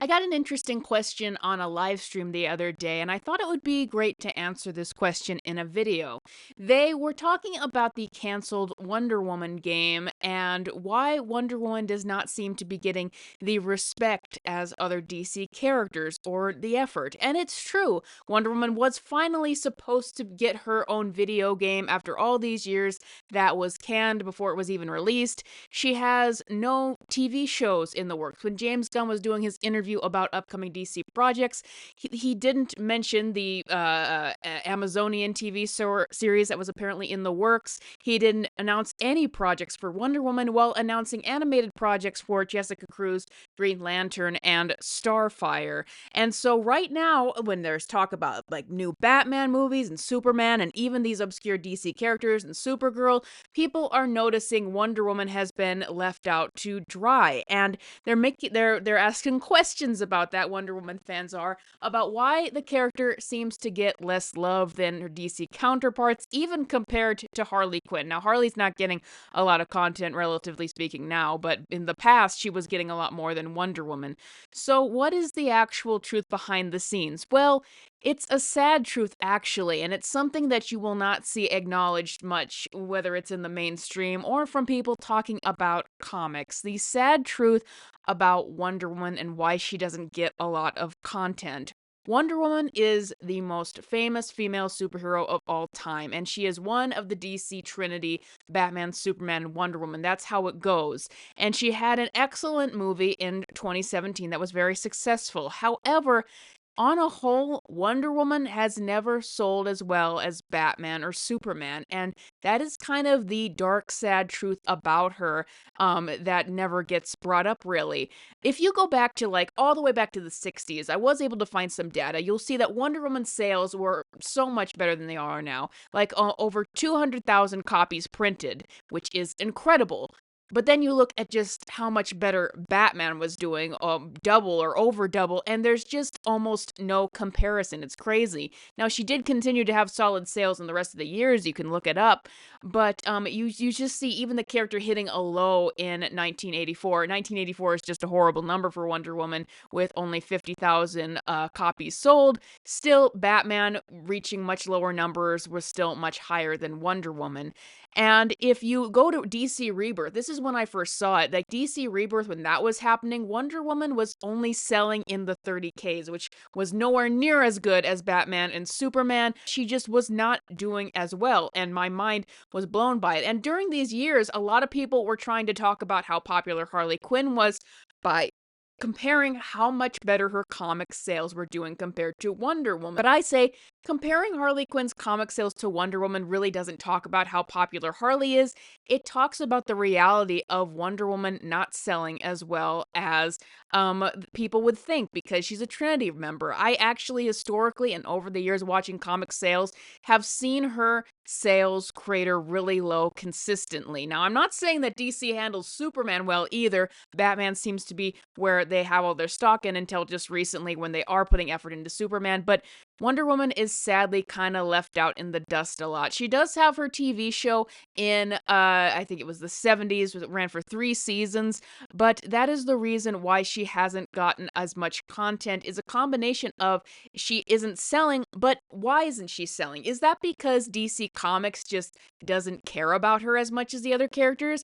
I got an interesting question on a live stream the other day, and I thought it would be great to answer this question in a video. They were talking about the canceled Wonder Woman game and why Wonder Woman does not seem to be getting the respect as other DC characters or the effort. And it's true, Wonder Woman was finally supposed to get her own video game after all these years that was canned before it was even released. She has no TV shows in the works. When James Gunn was doing his interview about upcoming DC projects, he didn't mention the Amazonian TV series that was apparently in the works. He didn't announce any projects for Wonder Woman while announcing animated projects for Jessica Cruz, Green Lantern, and Starfire. And so right now, when there's talk about like new Batman movies and Superman and even these obscure DC characters and Supergirl, people are noticing Wonder Woman has been left out to dry, and they're asking questions about that. Wonder Woman fans are about why the character seems to get less love than her DC counterparts, even compared to Harley Quinn. Now, Harley's not getting a lot of content, relatively speaking, now, but in the past, she was getting a lot more than Wonder Woman. So, what is the actual truth behind the scenes? Well, it's a sad truth, actually, and it's something that you will not see acknowledged much, whether it's in the mainstream or from people talking about comics. The sad truth about Wonder Woman and why she doesn't get a lot of content. Wonder Woman is the most famous female superhero of all time, and she is one of the DC Trinity: Batman, Superman, Wonder Woman. That's how it goes. And she had an excellent movie in 2017 that was very successful. However, on a whole, Wonder Woman has never sold as well as Batman or Superman, and that is kind of the dark, sad truth about her that never gets brought up really. If you go back to like all the way back to the 60s, I was able to find some data. You'll see that Wonder Woman sales were so much better than they are now, like over 200,000 copies printed, which is incredible. But then you look at just how much better Batman was doing, double or over double, and there's just almost no comparison. It's crazy. Now, she did continue to have solid sales in the rest of the years. You can look it up, but you just see even the character hitting a low in 1984. 1984 is just a horrible number for Wonder Woman, with only 50,000 copies sold. Still, Batman reaching much lower numbers was still much higher than Wonder Woman. And if you go to DC Rebirth, this is when I first saw it. Like DC Rebirth, when that was happening, Wonder Woman was only selling in the 30Ks, which was nowhere near as good as Batman and Superman. She just was not doing as well, and my mind was blown by it. And during these years, a lot of people were trying to talk about how popular Harley Quinn was by comparing how much better her comic sales were doing compared to Wonder Woman. But I say comparing Harley Quinn's comic sales to Wonder Woman really doesn't talk about how popular Harley is. It talks about the reality of Wonder Woman not selling as well as people would think because she's a Trinity member. I actually historically and over the years watching comic sales have seen her sales crater really low consistently. Now, I'm not saying that DC handles Superman well either. Batman seems to be where they have all their stock in until just recently when they are putting effort into Superman, but Wonder Woman is sadly kind of left out in the dust a lot. She does have her TV show in, I think it was the 70s, it ran for 3 seasons, but that is the reason why she hasn't gotten as much content, is a combination of she isn't selling, but why isn't she selling? Is that because DC Comics just doesn't care about her as much as the other characters?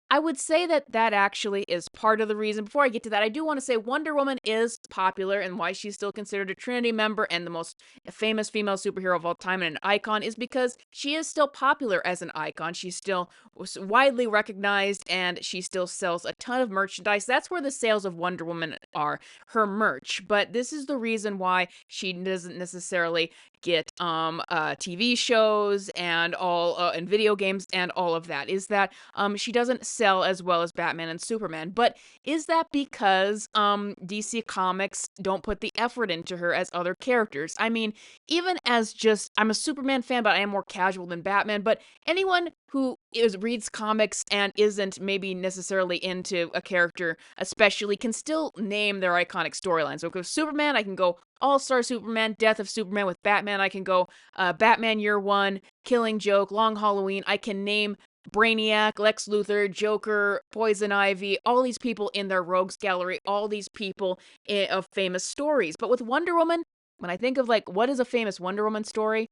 I would say that that actually is part of the reason. Before I get to that, I do want to say Wonder Woman is popular, and why she's still considered a Trinity member and the most famous female superhero of all time and an icon is because she is still popular as an icon. She's still widely recognized, and she still sells a ton of merchandise. That's where the sales of Wonder Woman are, her merch. But this is the reason why she doesn't necessarily get TV shows and all and video games and all of that, is that she doesn't sell as well as Batman and Superman. But is that because DC Comics don't put the effort into her as other characters? I mean, even as just, I'm a Superman fan, but I am more casual than Batman, but anyone who reads comics and isn't maybe necessarily into a character especially can still name their iconic storylines. So with Superman, I can go All-Star Superman, Death of Superman. With Batman, I can go Batman Year One, Killing Joke, Long Halloween. I can name Brainiac, Lex Luthor, Joker, Poison Ivy, all these people in their rogues gallery, all these people of famous stories. But with Wonder Woman, when I think of like what is a famous Wonder Woman story,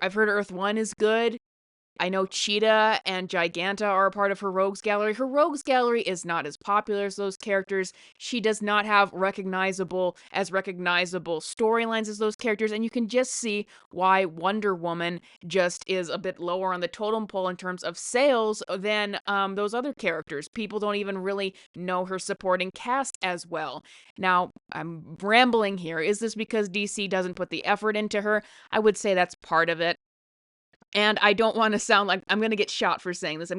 I've heard Earth 1 is good. I know Cheetah and Giganta are a part of her rogues gallery. Her rogues gallery is not as popular as those characters. She does not have recognizable storylines as those characters, and you can just see why Wonder Woman just is a bit lower on the totem pole in terms of sales than those other characters. People don't even really know her supporting cast as well. Now, I'm rambling here. Is this because DC doesn't put the effort into her? I would say that's part of it. And I don't want to sound like I'm going to get shot for saying this.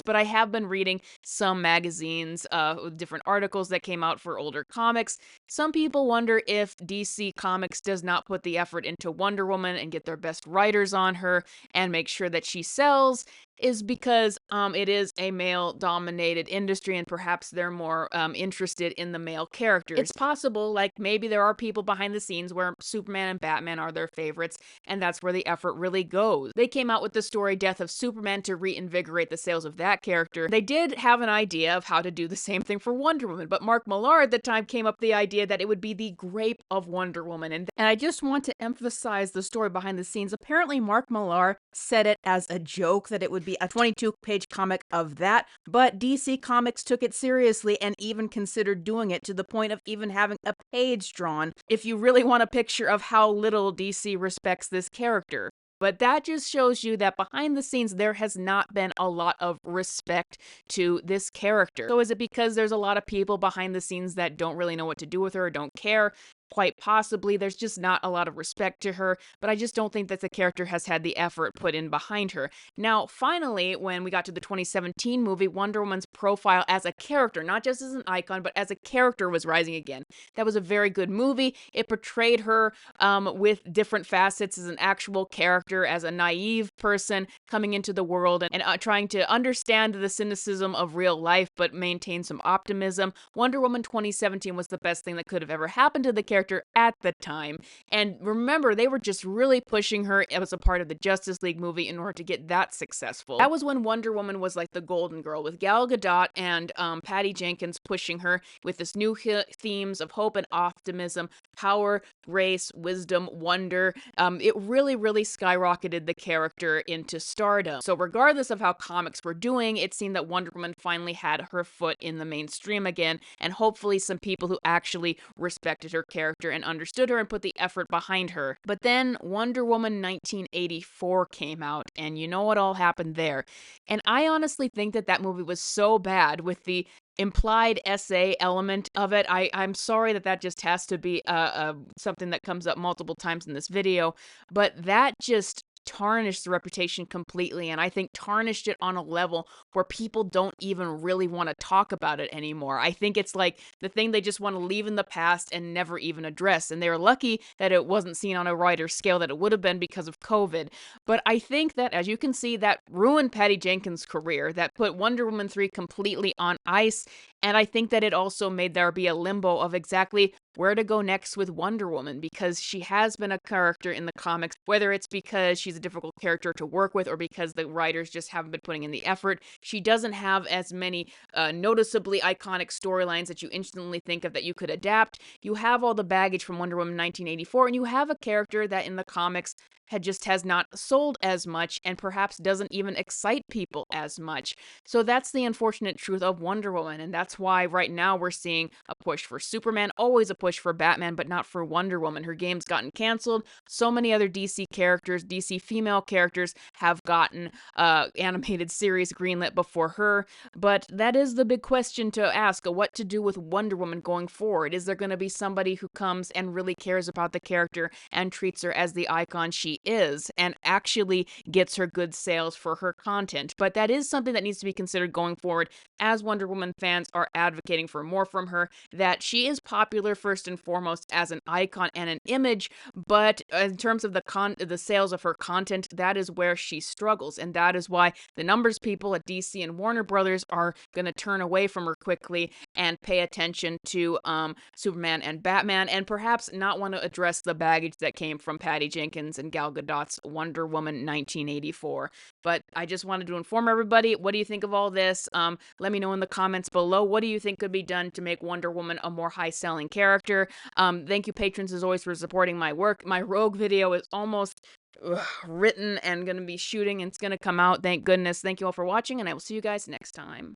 But I have been reading some magazines, with different articles that came out for older comics. Some people wonder if DC Comics does not put the effort into Wonder Woman and get their best writers on her and make sure that she sells, is because it is a male-dominated industry and perhaps they're more interested in the male characters. It's possible, like maybe there are people behind the scenes where Superman and Batman are their favorites, and that's where the effort really goes. They came out with the story Death of Superman to reinvigorate the sales of that character. They did have an idea of how to do the same thing for Wonder Woman, but Mark Millar at the time came up with the idea that it would be the grape of Wonder Woman. And I just want to emphasize the story behind the scenes. Apparently, Mark Millar said it as a joke that it would be a 22-page comic of that, but DC Comics took it seriously and even considered doing it to the point of even having a page drawn, if you really want a picture of how little DC respects this character. But that just shows you that behind the scenes, there has not been a lot of respect to this character. So is it because there's a lot of people behind the scenes that don't really know what to do with her or don't care? Quite possibly. There's just not a lot of respect to her, but I just don't think that the character has had the effort put in behind her. Now, finally, when we got to the 2017 movie, Wonder Woman's profile as a character, not just as an icon, but as a character, was rising again. That was a very good movie. It portrayed her with different facets as an actual character, as a naive person coming into the world and trying to understand the cynicism of real life, but maintain some optimism. Wonder Woman 2017 was the best thing that could have ever happened to the character at the time. And remember, they were just really pushing her as a part of the Justice League movie in order to get that successful. That was when Wonder Woman was like the golden girl, with Gal Gadot and Patty Jenkins pushing her with this new themes of hope and optimism, power, grace, wisdom, wonder. It really, really skyrocketed the character into stardom. So regardless of how comics were doing, it seemed that Wonder Woman finally had her foot in the mainstream again, and hopefully some people who actually respected her character and understood her and put the effort behind her. But then Wonder Woman 1984 came out, and you know what all happened there. And I honestly think that that movie was so bad, with the implied essay element of it. I'm sorry that that just has to be something that comes up multiple times in this video, but that just tarnished the reputation completely, and I think tarnished it on a level where people don't even really want to talk about it anymore. I think it's like the thing they just want to leave in the past and never even address, and they were lucky that it wasn't seen on a wider scale that it would have been because of COVID. But I think that, as you can see, that ruined Patty Jenkins' career, that put Wonder Woman 3 completely on ice, and I think that it also made there be a limbo of exactly where to go next with Wonder Woman, because she has been a character in the comics, whether it's because she's a difficult character to work with or because the writers just haven't been putting in the effort. She doesn't have as many noticeably iconic storylines that you instantly think of that you could adapt. You have all the baggage from Wonder Woman 1984, and you have a character that in the comics has not sold as much and perhaps doesn't even excite people as much. So that's the unfortunate truth of Wonder Woman, and that's why right now we're seeing a push for Superman, always a push for Batman, but not for Wonder Woman. Her game's gotten canceled. So many other DC characters, DC female characters, have gotten animated series greenlit before her. But that is the big question to ask: what to do with Wonder Woman going forward? Is there going to be somebody who comes and really cares about the character and treats her as the icon she is, and actually gets her good sales for her content? But that is something that needs to be considered going forward, as Wonder Woman fans are advocating for more from her, that she is popular for first and foremost as an icon and an image, but in terms of the sales of her content, that is where she struggles, and that is why the numbers people at DC and Warner Brothers are going to turn away from her quickly and pay attention to Superman and Batman, and perhaps not want to address the baggage that came from Patty Jenkins and Gal Gadot's Wonder Woman 1984. But I just wanted to inform everybody, what do you think of all this? Let me know in the comments below. What do you think could be done to make Wonder Woman a more high-selling character? Thank you, patrons, as always, for supporting my work. My Rogue video is almost written and going to be shooting, and it's going to come out. Thank goodness. Thank you all for watching, and I will see you guys next time.